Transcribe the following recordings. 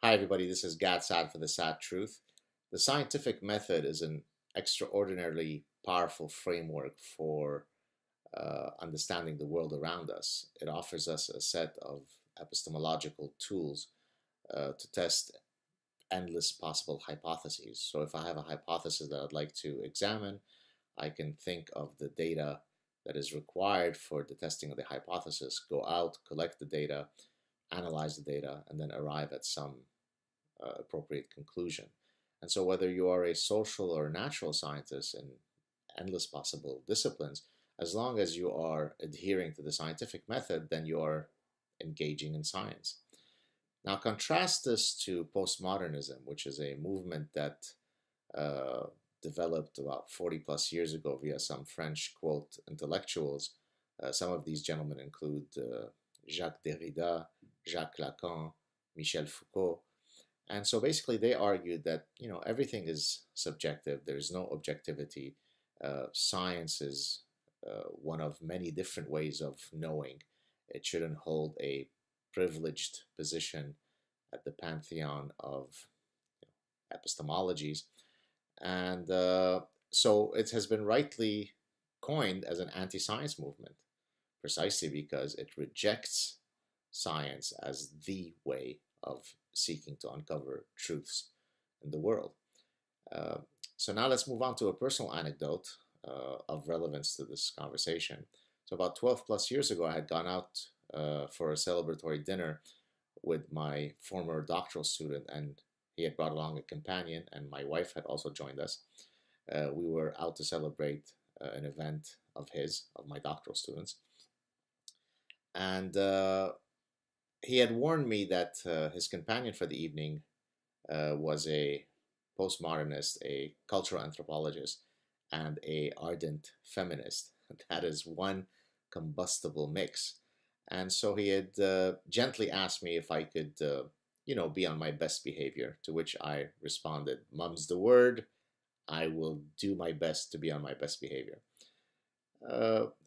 Hi, everybody. This is Gad Saad for the Sad Truth. The scientific method is an extraordinarily powerful framework for understanding the world around us. It offers us a set of epistemological tools to test endless possible hypotheses. So, if I have a hypothesis that I'd like to examine, I can think of the data that is required for the testing of the hypothesis, go out, collect the data, analyze the data, and then arrive at some appropriate conclusion. And so, whether you are a social or natural scientist in endless possible disciplines, as long as you are adhering to the scientific method, then you are engaging in science. Now, contrast this to postmodernism, which is a movement that uh, developed about 40 plus years ago via some French, quote, intellectuals. Some of these gentlemen include Jacques Derrida, Jacques Lacan, Michel Foucault. And so basically, they argued that everything is subjective. There's no objectivity. Science is one of many different ways of knowing. It shouldn't hold a privileged position at the pantheon of epistemologies. And so it has been rightly coined as an anti-science movement, precisely because it rejects science as the way of seeking to uncover truths in the world. Uh, so now let's move on to a personal anecdote of relevance to this conversation. So about 12 plus years ago, I had gone out for a celebratory dinner with my former doctoral student, and he had brought along a companion, and my wife had also joined us. We were out to celebrate an event of my doctoral students. And he had warned me that his companion for the evening was a postmodernist, a cultural anthropologist, and a ardent feminist. That is one combustible mix. And so he had gently asked me if I could, be on my best behavior, to which I responded, "Mum's the word. I will do my best to be on my best behavior."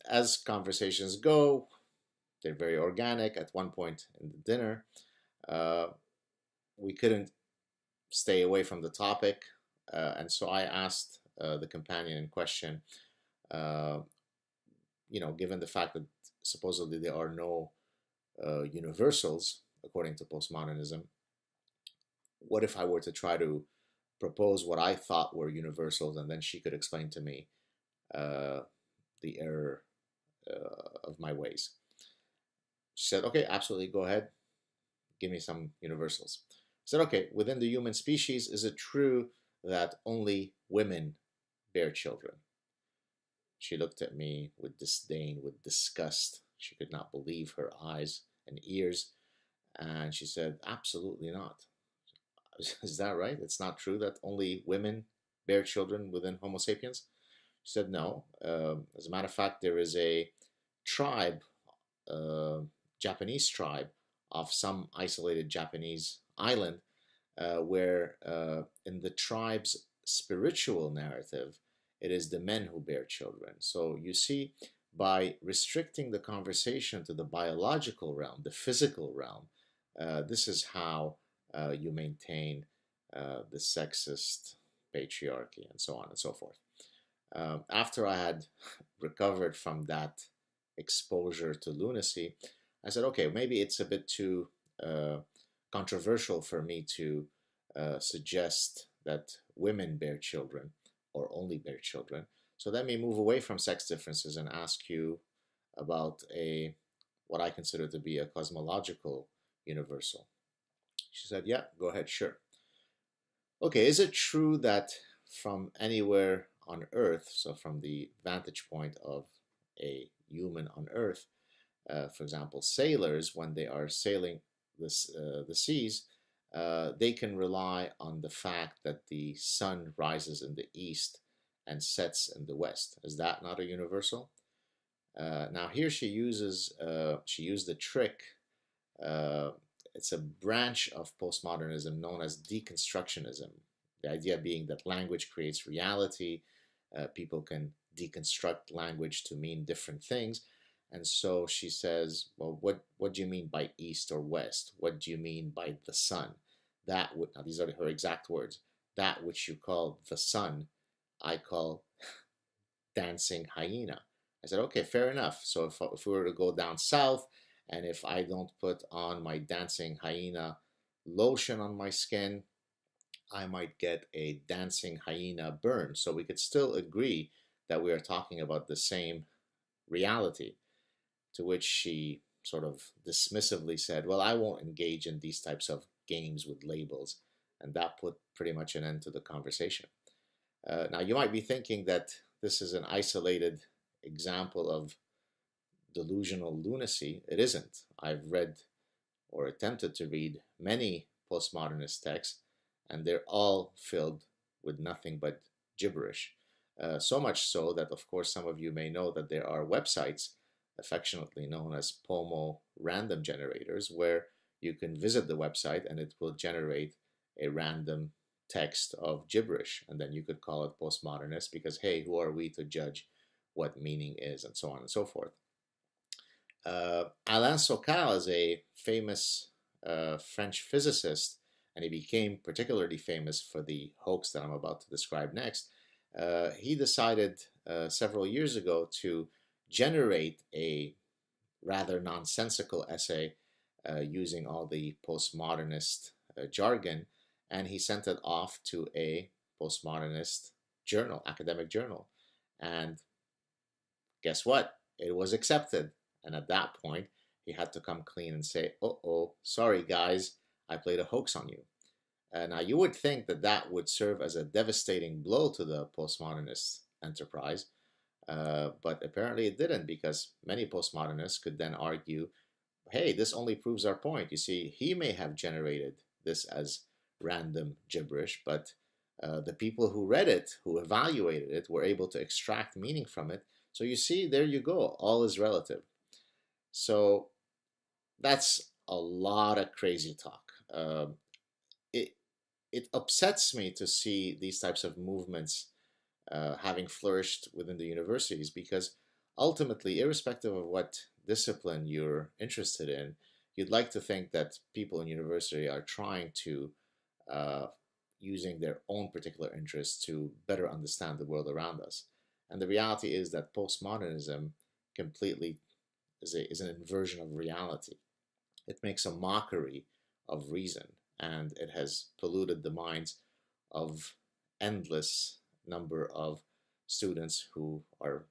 As conversations go, they're very organic. At one point in the dinner, uh, we couldn't stay away from the topic, and so I asked the companion in question, uh, given the fact that supposedly there are no universals according to postmodernism, what if I were to try to propose what I thought were universals, and then she could explain to me uh, the error of my ways? She said, "Okay, absolutely, go ahead. Give me some universals." I said, "Okay, within the human species, is it true that only women bear children?" She looked at me with disdain, with disgust. She could not believe her eyes and ears. And she said, "Absolutely not." "Is that right? It's not true that only women bear children within Homo sapiens?" She said, "No. As a matter of fact, there is a tribe, uh, Japanese tribe, of some isolated Japanese island where in the tribe's spiritual narrative, it is the men who bear children." So you see, by restricting the conversation to the biological realm, the physical realm, this is how you maintain the sexist patriarchy and so on and so forth. After I had recovered from that exposure to lunacy, I said, "Okay, maybe it's a bit too controversial for me to suggest that women bear children or only bear children. So let me move away from sex differences and ask you about what I consider to be a cosmological universal." She said, "Yeah, go ahead, sure." "Okay, is it true that from anywhere on Earth, so from the vantage point of a human on Earth, for example, sailors, when they are sailing the seas, they can rely on the fact that the sun rises in the east and sets in the west? Is that not a universal?" Now here she used the trick. Uh, it's a branch of postmodernism known as deconstructionism. The idea being that language creates reality. People can deconstruct language to mean different things. And so she says, "Well, what do you mean by east or west? What do you mean by the sun?" that would, now these are her exact words, that which you call the sun, I call dancing hyena. I said, okay, fair enough. So if we were to go down south, and if I don't put on my dancing hyena lotion on my skin, I might get a dancing hyena burn. So we could still agree that we are talking about the same reality. To which she sort of dismissively said, well, I won't engage in these types of games with labels. And that put pretty much an end to the conversation. Now, you might be thinking that this is an isolated example of delusional lunacy. It isn't. I've read or attempted to read many postmodernist texts, and they're all filled with nothing but gibberish. So much so that, of course, some of you may know that there are websites affectionately known as POMO random generators, where you can visit the website and it will generate a random text of gibberish, and then you could call it postmodernist because, hey, who are we to judge what meaning is, and so on and so forth. Alan Sokal is a famous French physicist, and he became particularly famous for the hoax that I'm about to describe next. He decided several years ago to generate a rather nonsensical essay using all the postmodernist jargon, and he sent it off to a postmodernist journal, academic journal. And guess what? It was accepted. And at that point, he had to come clean and say, oh, sorry guys, I played a hoax on you. Now, you would think that that would serve as a devastating blow to the postmodernist enterprise, but apparently it didn't, because many postmodernists could then argue, hey, this only proves our point. You see, he may have generated this as random gibberish, but the people who read it, who evaluated it, were able to extract meaning from it. So you see, there you go. All is relative. So that's a lot of crazy talk. It upsets me to see these types of movements having flourished within the universities, because ultimately, irrespective of what discipline you're interested in, you'd like to think that people in university are trying to, using their own particular interests, to better understand the world around us. And the reality is that postmodernism completely is an inversion of reality. It makes a mockery of reason, and it has polluted the minds of endless number of students who are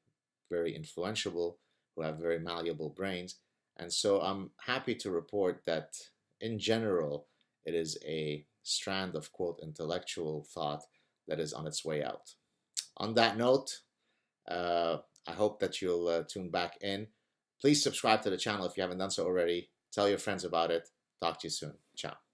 very influential, who have very malleable brains. And so I'm happy to report that in general, it is a strand of, quote, intellectual thought that is on its way out. On that note, I hope that you'll tune back in. Please subscribe to the channel if you haven't done so already. Tell your friends about it. Talk to you soon. Ciao.